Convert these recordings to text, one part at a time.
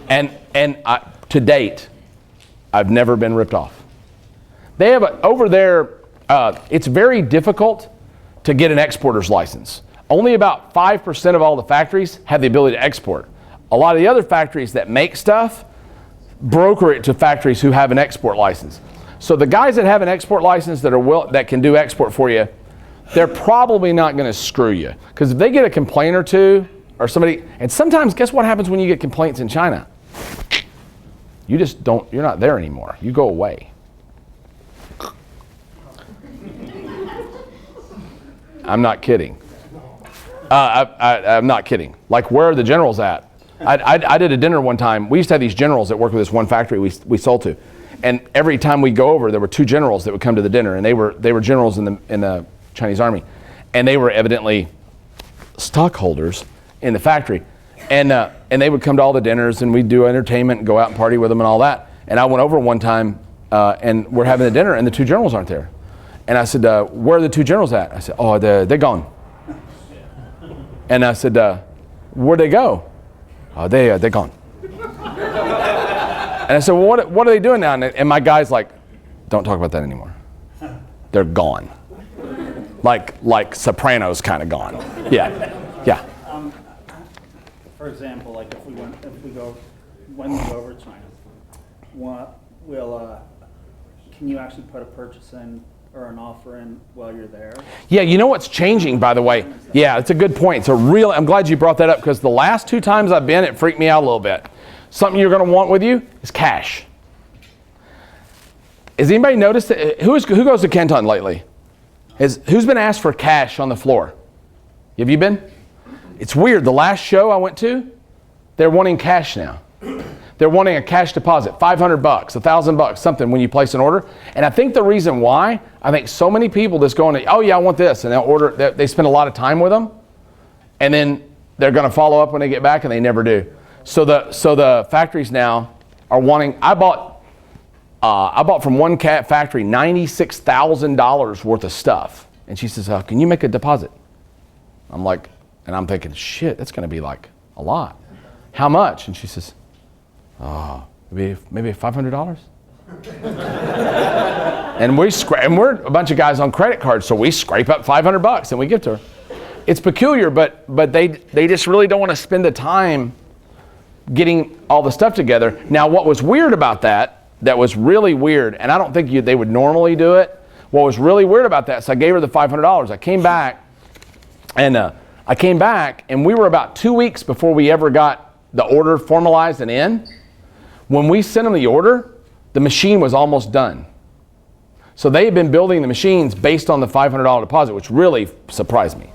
And to date, I've never been ripped off. They have over there, it's very difficult to get an exporter's license. Only about 5% of all the factories have the ability to export. A lot of the other factories that make stuff broker it to factories who have an export license. So the guys that have an export license that can do export for you, they're probably not going to screw you. Because if they get a complaint or two, or somebody, and sometimes guess what happens when you get complaints in China? You just don't, you're not there anymore. You go away. I'm not kidding. I'm not kidding. Like, where are the generals at? I did a dinner one time. We used to have these generals that worked with this one factory we sold to. And every time we go over, there were 2 generals that would come to the dinner, and they were generals in the Chinese army. And they were evidently stockholders in the factory. And they would come to all the dinners, and we'd do entertainment and go out and party with them and all that. And I went over one time, and we're having a dinner, and the 2 generals aren't there. And I said, where are the 2 generals at? I said, oh, they're gone. And I said, where'd they go? Oh, they're gone. And I said, well, what are they doing now? And my guy's like, don't talk about that anymore. They're gone. Like Sopranos kind of gone. Yeah. For example, like when we go over China, can you actually put a purchase in or an offer in while you're there? Yeah, you know what's changing, by the way? Yeah, it's a good point. I'm glad you brought that up, because the last 2 times I've been, it freaked me out a little bit. Something you're going to want with you is cash. Has anybody noticed that? Who goes to Canton lately? Who's been asked for cash on the floor? Have you been? It's weird. The last show I went to, they're wanting cash now. They're wanting a cash deposit, $500, $1,000, something when you place an order. And I think the reason why, I think so many people just going, oh yeah, I want this, and they'll order. They spend a lot of time with them, and then they're going to follow up when they get back, and they never do. So the factories now are wanting. I bought from one cat factory $96,000 worth of stuff, and she says, can you make a deposit? I'm like, and I'm thinking, shit, that's going to be like a lot. How much? And she says, maybe $500. And we're a bunch of guys on credit cards, so we scrape up $500 and we give to her. It's peculiar, but they just really don't want to spend the time getting all the stuff together. Now, what was weird about that was really weird, and I don't think they would normally do it. What was really weird about that, so I gave her the $500. I came back, and we were about 2 weeks before we ever got the order formalized and in. When we sent them the order, the machine was almost done. So they had been building the machines based on the $500 deposit, which really surprised me.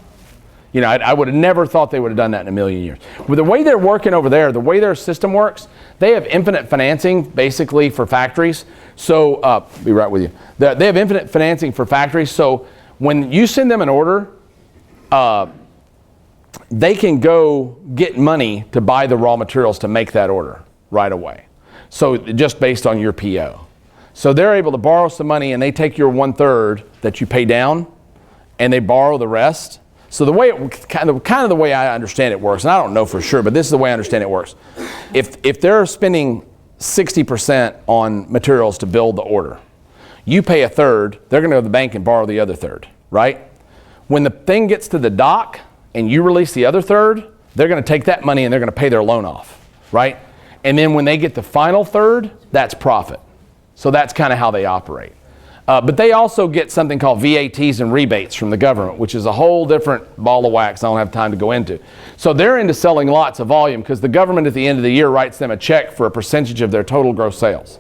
You know, I would have never thought they would have done that in a million years. With the way they're working over there, the way their system works, they have infinite financing basically for factories. So, I'll be right with you. They have infinite financing for factories. So when you send them an order, they can go get money to buy the raw materials to make that order right away. So just based on your PO. So they're able to borrow some money, and they take your 1/3 that you pay down, and they borrow the rest. So the way kind of the way I understand it works, and I don't know for sure, but this is the way I understand it works. If they're spending 60% on materials to build the order, you pay 1/3, they're going to go to the bank and borrow the other 1/3, right? When the thing gets to the dock and you release the other 1/3, they're going to take that money and they're going to pay their loan off, right? And then when they get the final 1/3, that's profit. So that's kind of how they operate. But they also get something called VATs and rebates from the government, which is a whole different ball of wax I don't have time to go into. So they're into selling lots of volume because the government at the end of the year writes them a check for a percentage of their total gross sales.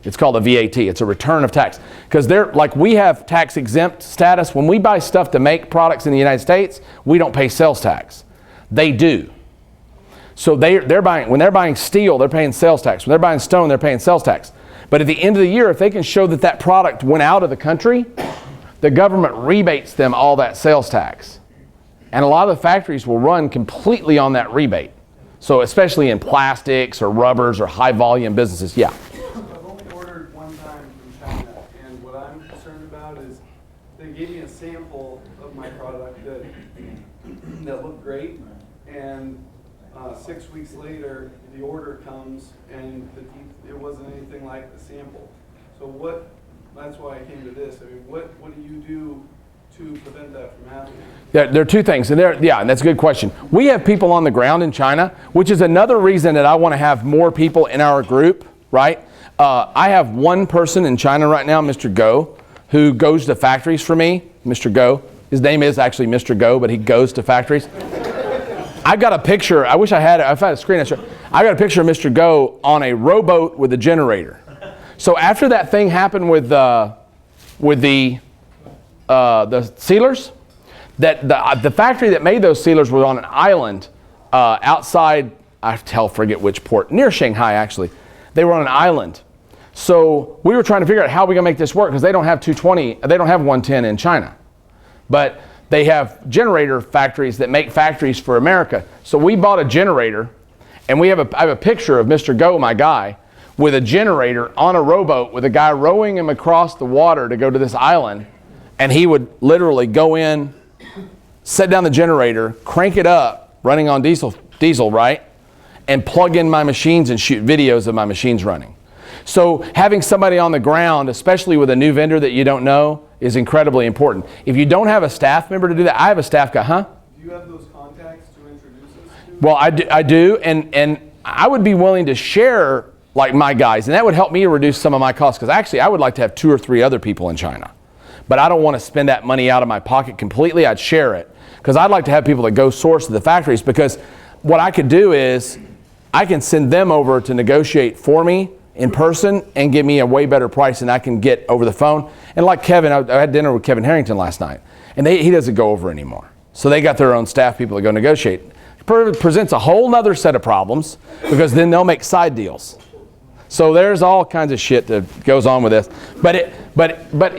It's called a VAT. It's a return of tax. Because they're like, we have tax exempt status. When we buy stuff to make products in the United States, we don't pay sales tax. They do. So they're buying, when they're buying steel, they're paying sales tax. When they're buying stone, they're paying sales tax. But at the end of the year, if they can show that that product went out of the country, the government rebates them all that sales tax. And a lot of the factories will run completely on that rebate. So especially in plastics or rubbers or high volume businesses, yeah. I've only ordered one time from China, and what I'm concerned about is they gave me a sample of my product that looked great, and 6 weeks later, it the order comes and it wasn't anything like the sample. So that's why I came to this. I mean, what do you do to prevent that from happening? There are two things, and and that's a good question. We have people on the ground in China, which is another reason that I want to have more people in our group, right? I have one person in China right now, Mr. Go, who goes to factories for me. Mr. Go. His name is actually Mr. Go, but he goes to factories. I've got a picture. I wish I had it. I've had a screenshot. I got a picture of Mr. Go on a rowboat with a generator. So after that thing happened with the sealers, that the factory that made those sealers was on an island outside. I forget which port, near Shanghai actually. They were on an island. So we were trying to figure out how we're gonna make this work because they don't have 220, they don't have 110 in China, but they have generator factories that make factories for America. So we bought a generator, and I have a picture of Mr. Go, my guy, with a generator on a rowboat with a guy rowing him across the water to go to this island, and he would literally go in, set down the generator, crank it up, running on diesel, right? And plug in my machines and shoot videos of my machines running. So having somebody on the ground, especially with a new vendor that you don't know, is incredibly important. If you don't have a staff member to do that, I have a staff guy, Do you have those contacts to introduce us to? Well, I do, and I would be willing to share like my guys, and that would help me reduce some of my costs, because actually I would like to have 2 or 3 other people in China. But I don't want to spend that money out of my pocket completely. I'd share it, because I'd like to have people that go source to the factories, because what I could do is I can send them over to negotiate for me in person and give me a way better price than I can get over the phone. And like Kevin, I had dinner with Kevin Harrington last night, and he doesn't go over anymore. So they got their own staff people that go negotiate. It presents a whole nother set of problems, because then they'll make side deals. So there's all kinds of shit that goes on with this. But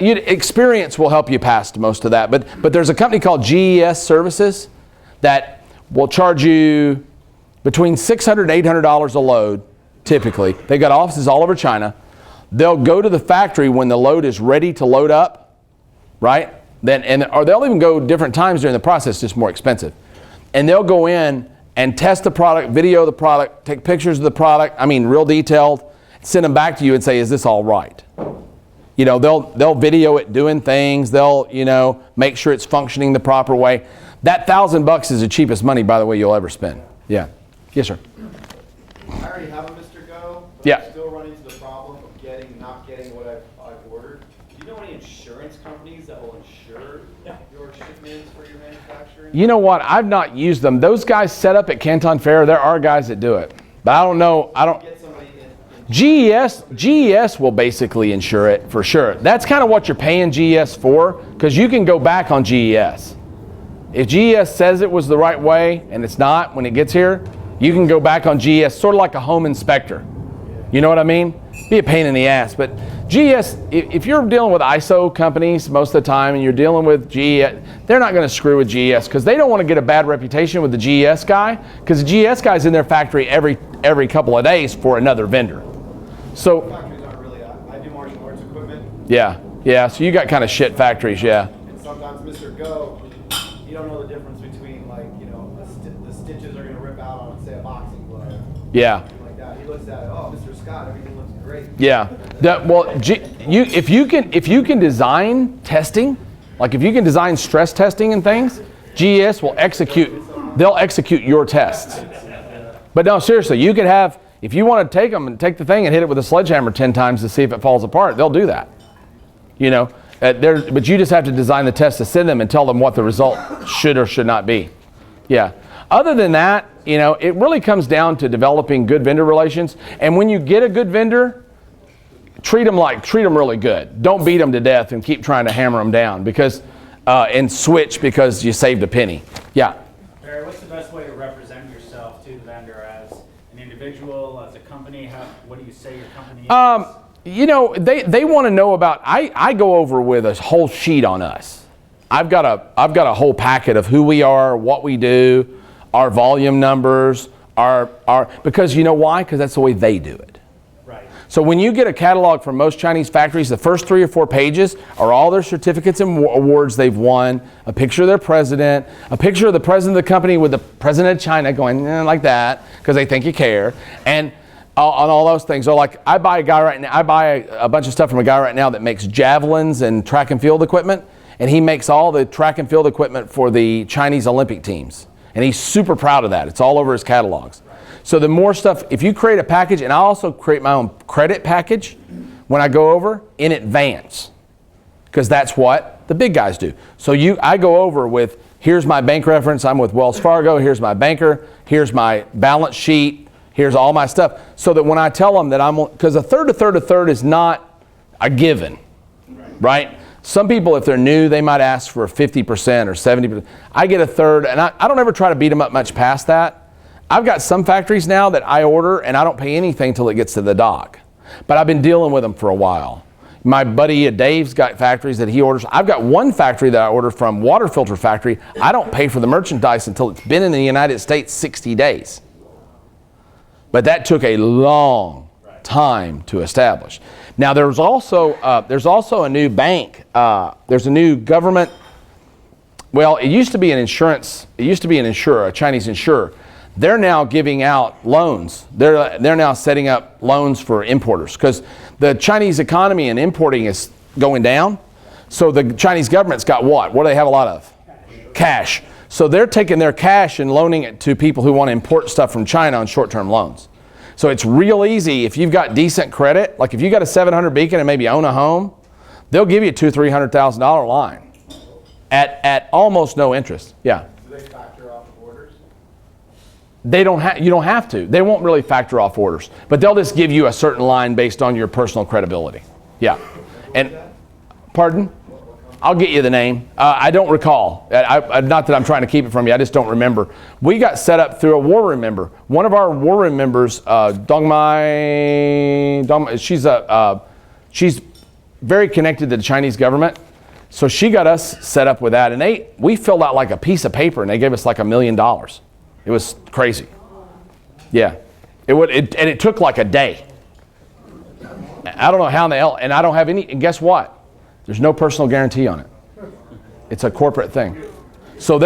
experience will help you past most of that. But there's a company called GES Services that will charge you between $600 and $800 a load, typically. They got offices all over China. They'll go to the factory when the load is ready to load up, right? Or they'll even go different times during the process, just more expensive. And they'll go in and test the product, video the product, take pictures of the product, real detailed, send them back to you and say, is this all right? They'll video it doing things. They'll, make sure it's functioning the proper way. That $1,000 is the cheapest money, by the way, you'll ever spend. Yeah. Yes, sir. I already have a Mr. Go, but Yeah. I'm still running into the problem of not getting what I've ordered. Do you know any insurance companies that will insure your shipments for your manufacturing? You know what? I've not used them. Those guys set up at Canton Fair, there are guys that do it. But I don't know. Get somebody in GES will basically insure it for sure. That's kind of what you're paying GES for, because you can go back on GES. If GES says it was the right way and it's not when it gets here, you can go back on GES, sort of like a home inspector. You know what I mean? Be a pain in the ass. But GES, if you're dealing with ISO companies most of the time and you're dealing with GES, they're not going to screw with GES, because they don't want to get a bad reputation with the GES guy, because the GES guy's in their factory every couple of days for another vendor. So factories aren't really, I do martial arts equipment, yeah. So you got kind of shit factories, yeah. and sometimes Mr. Go, you don't know the difference between, the stitches are going to rip out on, say, a boxing glove. Yeah. Something like that. He looks at it, oh, Mr. Scott, everything looks great. Yeah. If you can design testing, like if you can design stress testing and things, GES will they'll execute your tests. But no, seriously, you could have, if you want to take them and take the thing and hit it with a sledgehammer 10 times to see if it falls apart, they'll do that. But you just have to design the test to send them and tell them what the result should or should not be. Yeah. Other than that, it really comes down to developing good vendor relations. And when you get a good vendor, treat them really good. Don't beat them to death and keep trying to hammer them down and switch because you saved a penny. Yeah. Barry, what's the best way to represent yourself to the vendor, as an individual, as a company? What do you say your company is? They want to know about. I go over with a whole sheet on us. I've got a whole packet of who we are, what we do, our volume numbers, because you know why? Because that's the way they do it. Right. So when you get a catalog from most Chinese factories, the first 3 or 4 pages are all their certificates and awards they've won, a picture of their president, a picture of the president of the company with the president of China going like that because they think you care, and on all those things. So like I buy a bunch of stuff from a guy right now that makes javelins and track and field equipment, and he makes all the track and field equipment for the Chinese Olympic teams. And he's super proud of that. It's all over his catalogs. So the more stuff, if you create a package, and I also create my own credit package when I go over in advance, because that's what the big guys do. So I go over with, here's my bank reference, I'm with Wells Fargo, here's my banker, here's my balance sheet, here's all my stuff. So that when I tell them that because a third is not a given, right? Some people, if they're new, they might ask for 50% or 70%. I get a third, and I don't ever try to beat them up much past that. I've got some factories now that I order, and I don't pay anything till it gets to the dock. But I've been dealing with them for a while. My buddy Dave's got factories that he orders. I've got one factory that I order from, water filter factory. I don't pay for the merchandise until it's been in the United States 60 days. But that took a long time to establish. Now there's also a new bank. There's a new government. Well, it used to be an insurance. It used to be an insurer, a Chinese insurer. They're now giving out loans. They're now setting up loans for importers because the Chinese economy and importing is going down. So the Chinese government's got what? What do they have a lot of? Cash. So they're taking their cash and loaning it to people who want to import stuff from China on short-term loans. So it's real easy if you've got decent credit. Like if you got a 700 Beacon and maybe own a home, they'll give you a $200,000-$300,000 line at almost no interest. Yeah. Do they factor off orders? They don't have. You don't have to. They won't really factor off orders, but they'll just give you a certain line based on your personal credibility. Yeah. And pardon? I'll get you the name. I don't recall. Not that I'm trying to keep it from you. I just don't remember. We got set up through a war room member. One of our war room members, Dongmai, she's very connected to the Chinese government. So she got us set up with that. And we filled out like a piece of paper and they gave us like $1 million. It was crazy. Yeah. It took like a day. I don't know how in the hell, and I don't have any, and guess what? There's no personal guarantee on it. It's a corporate thing. So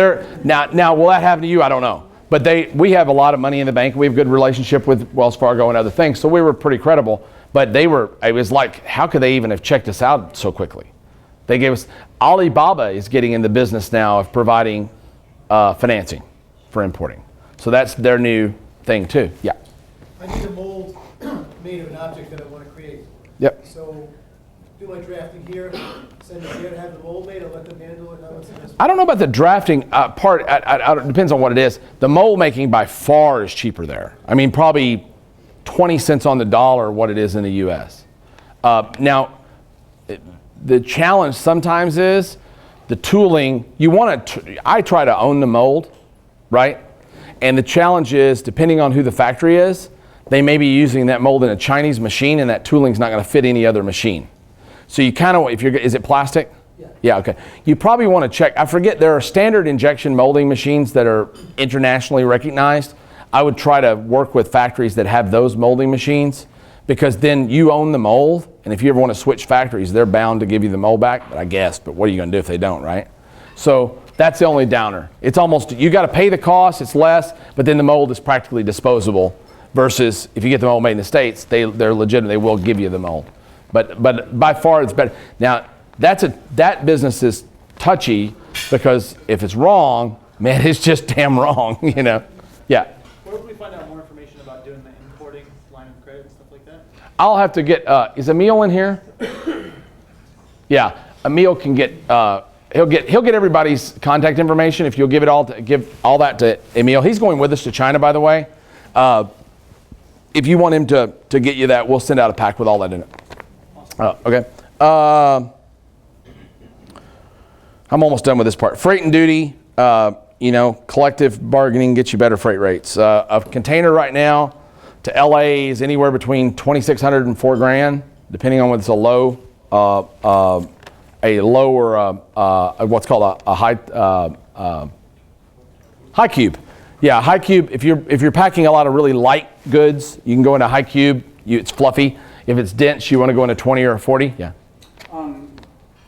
now will that happen to you? I don't know. But we have a lot of money in the bank. We have a good relationship with Wells Fargo and other things. So we were pretty credible. But it was like, how could they even have checked us out so quickly? They gave us, Alibaba is getting in the business now of providing financing for importing. So that's their new thing too. Yeah. I need a mold made of an object that I want to create. Yep. So do my drafting here, send it here to have the mold made, or let them handle it? I don't know about the drafting part. It depends on what it is. The mold making by far is cheaper there. I mean, probably 20 cents on the dollar what it is in the U.S. Now, the challenge sometimes is the tooling. I try to own the mold, right? And the challenge is, depending on who the factory is, they may be using that mold in a Chinese machine, and that tooling's not going to fit any other machine. So you kind of, is it plastic? Yeah. Yeah, okay. You probably want to check. I forget, there are standard injection molding machines that are internationally recognized. I would try to work with factories that have those molding machines, because then you own the mold, and if you ever want to switch factories, they're bound to give you the mold back, but what are you going to do if they don't, right? So that's the only downer. It's almost, you got to pay the cost, it's less, but then the mold is practically disposable, versus if you get the mold made in the States, they're legitimate, they will give you the mold. But by far it's better. Now, that business is touchy, because if it's wrong, man, it's just damn wrong, you know? Yeah. Where would we find out more information about doing the importing line of credit and stuff like that? I'll have to get, is Emil in here? Yeah, Emil can get, he'll get everybody's contact information if you'll give all that to Emil. He's going with us to China, by the way. If you want him to get you that, we'll send out a pack with all that in it. Okay. I'm almost done with this part. Freight and duty, collective bargaining gets you better freight rates. A container right now to LA is anywhere between $2,600 and $4,000, depending on whether it's a low or what's called a high cube. Yeah, high cube. If you're packing a lot of really light goods, you can go into high cube. It's fluffy, If it's dense, you want to go into 20 or 40? Yeah.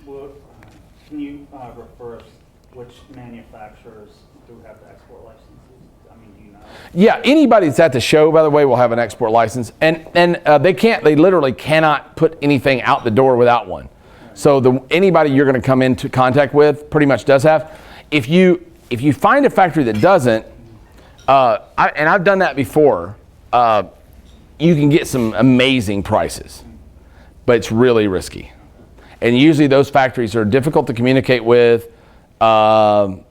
Well, can you refer us which manufacturers do have the export licenses? I mean, do you know? Yeah, anybody that's at the show, by the way, will have an export license. And they literally cannot put anything out the door without one. So anybody you're going to come into contact with pretty much does have. If you find a factory that doesn't, and I've done that before, you can get some amazing prices, but it's really risky. And usually those factories are difficult to communicate with, and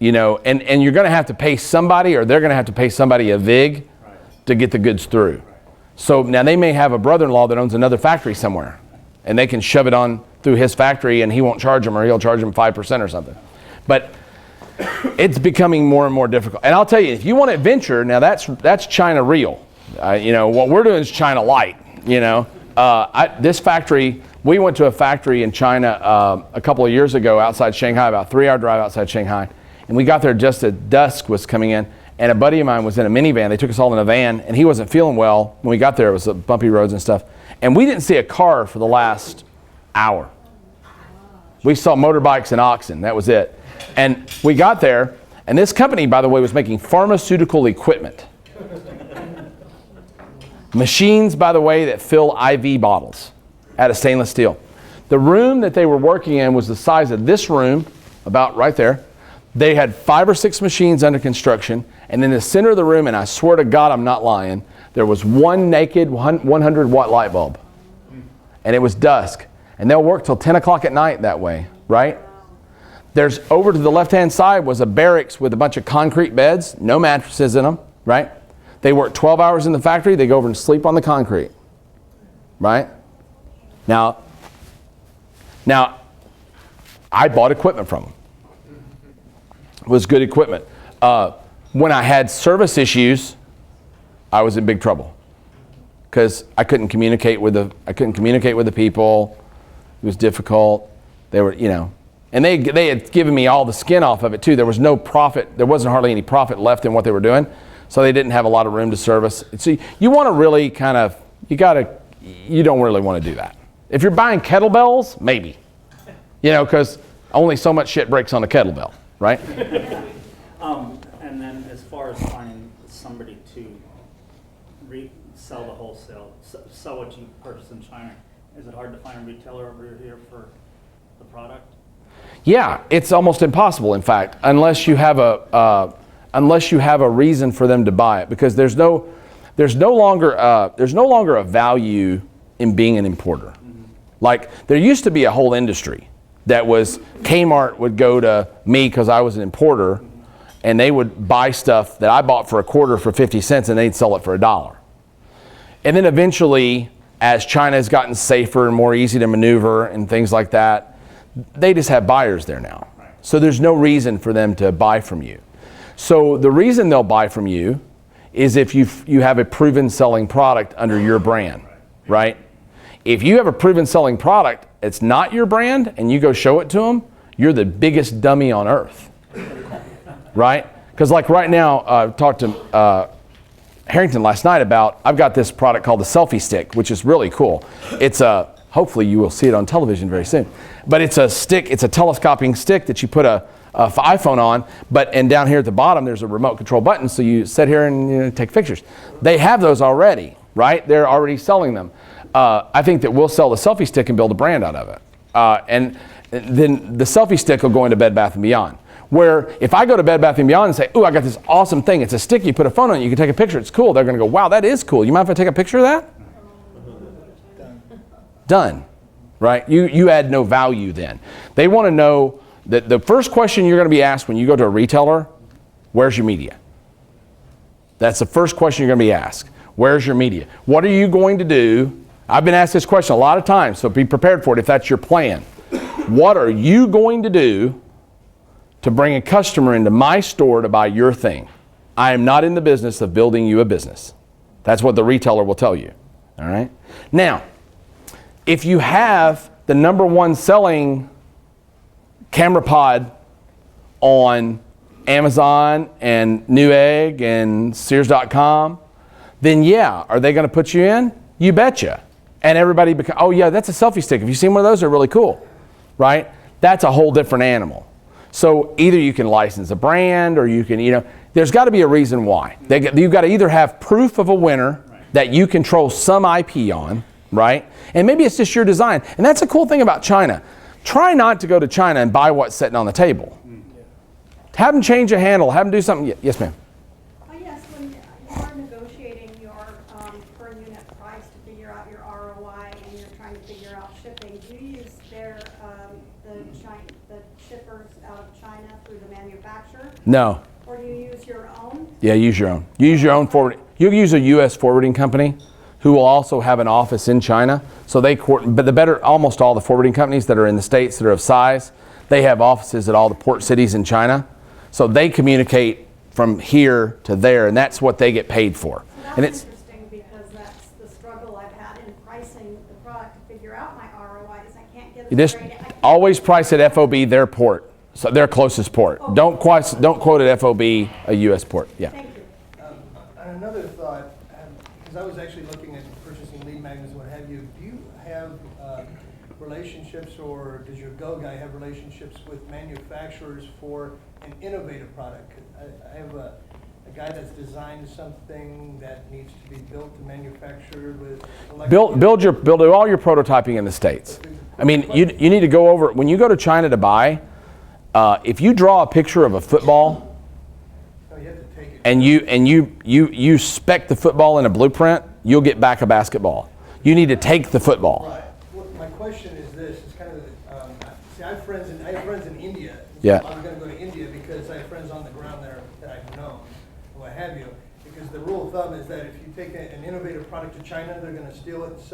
you're going to have to pay somebody, or they're going to have to pay somebody a VIG to get the goods through. So now they may have a brother-in-law that owns another factory somewhere, and they can shove it on through his factory, and he won't charge them, or he'll charge them 5% or something. But it's becoming more and more difficult. And I'll tell you, if you want to venture, now that's China real. What we're doing is China light. This factory, we went to a factory in China a couple of years ago outside Shanghai, about a 3-hour drive outside Shanghai. And we got there just as dusk was coming in. And a buddy of mine was in a minivan. They took us all in a van, and he wasn't feeling well. When we got there, it was bumpy roads and stuff. And we didn't see a car for the last hour. We saw motorbikes and oxen. That was it. And we got there, and this company, by the way, was making pharmaceutical equipment. Machines, by the way, that fill IV bottles out of stainless steel. The room that they were working in was the size of this room, about right there. They had 5 or 6 machines under construction, and in the center of the room, and I swear to God I'm not lying, there was one naked 100-watt light bulb. And it was dusk. And they'll work till 10 o'clock at night that way, right? There's over to the left-hand side was a barracks with a bunch of concrete beds, no mattresses in them, right? They work 12 hours in the factory, they go over and sleep on the concrete, right? Now, I bought equipment from them. It was good equipment. When I had service issues, I was in big trouble because I couldn't communicate with the people. It was difficult. They were, and they had given me all the skin off of it too. There was no profit. There wasn't hardly any profit left in what they were doing. So they didn't have a lot of room to service. So you want to really you don't really want to do that. If you're buying kettlebells, maybe, because only so much shit breaks on a kettlebell, right? And then as far as finding somebody to sell the wholesale, sell what you purchase in China, is it hard to find a retailer over here for the product? Yeah, it's almost impossible, in fact, unless you have a reason for them to buy it, because there's no longer a value in being an importer. Mm-hmm. Like there used to be a whole industry that was Kmart would go to me because I was an importer, mm-hmm. and they would buy stuff that I bought for a quarter for 50 cents and they'd sell it for $1. And then eventually, as China has gotten safer and more easy to maneuver and things like that, they just have buyers there now. Right. So there's no reason for them to buy from you. So the reason they'll buy from you is if you have a proven selling product under your brand, right? If you have a proven selling product, it's not your brand, and you go show it to them, you're the biggest dummy on earth, right? Because like right now, I talked to Harrington last night about, I've got this product called the Selfie Stick, which is really cool. It's hopefully you will see it on television very soon. But it's a stick, it's a telescoping stick that you put a iPhone on, and down here at the bottom there's a remote control button, so you sit here and take pictures. They have those already, right? They're already selling them. I think that we'll sell the Selfie Stick and build a brand out of it. And then the Selfie Stick will go into Bed Bath & Beyond. Where if I go to Bed Bath & Beyond and say, ooh, I got this awesome thing. It's a stick, you put a phone on it, you can take a picture, it's cool. They're gonna go, wow, that is cool. You mind if I take a picture of that? Done, right? You add no value then. They wanna know that the first question you're gonna be asked when you go to a retailer, where's your media? That's the first question you're gonna be asked. Where's your media? What are you going to do? I've been asked this question a lot of times, so be prepared for it if that's your plan. What are you going to do to bring a customer into my store to buy your thing? I am not in the business of building you a business. That's what the retailer will tell you, all right? Now, if you have the #1 selling camera pod on Amazon and Newegg and Sears.com, then yeah, are they gonna put you in? You betcha. And everybody oh yeah, that's a selfie stick. Have you seen one of those? They're really cool, right? That's a whole different animal. So either you can license a brand or you can, there's got to be a reason why. You've got to either have proof of a winner that you control some IP on, right? And maybe it's just your design. And that's a cool thing about China. Try not to go to China and buy what's sitting on the table. Have them change a handle, have them do something. Yes, ma'am. Yes, when you are negotiating your per unit price to figure out your ROI and you're trying to figure out shipping, do you use the shippers out of China through the manufacturer? No. Or do you use your own? Yeah, use your own. You use your own forwarding. You use a U.S. forwarding company who will also have an office in China. So almost all the forwarding companies that are in the States that are of size, they have offices at all the port cities in China. So they communicate from here to there, and that's what they get paid for. So And that's it's interesting because that's the struggle I've had in pricing the product to figure out my ROI is I can't get you a just straight. always price at FOB their port, so their closest port. Oh. Don't quote at FOB a U.S. port. Yeah. Thank you. And another thought, because I was actually looking at purchasing lead magnets, what have you, do you have relationships, or does your Go guy have relationships with manufacturers for an innovative product? I have a guy that's designed something that needs to be built and manufactured with Build all your prototyping in the States. I mean, you need to go over, when you go to China to buy, if you draw a picture of a football No, you have to take it. and you spec the football in a blueprint, you'll get back a basketball. You need to take the football. Right. Well, my question is this, it's kind of, see, I have friends in India. Yeah. I'm gonna go to India because I have friends on the ground there that I've known, what have you. Because the rule of thumb is that if you take an innovative product to China, they're gonna steal it and sell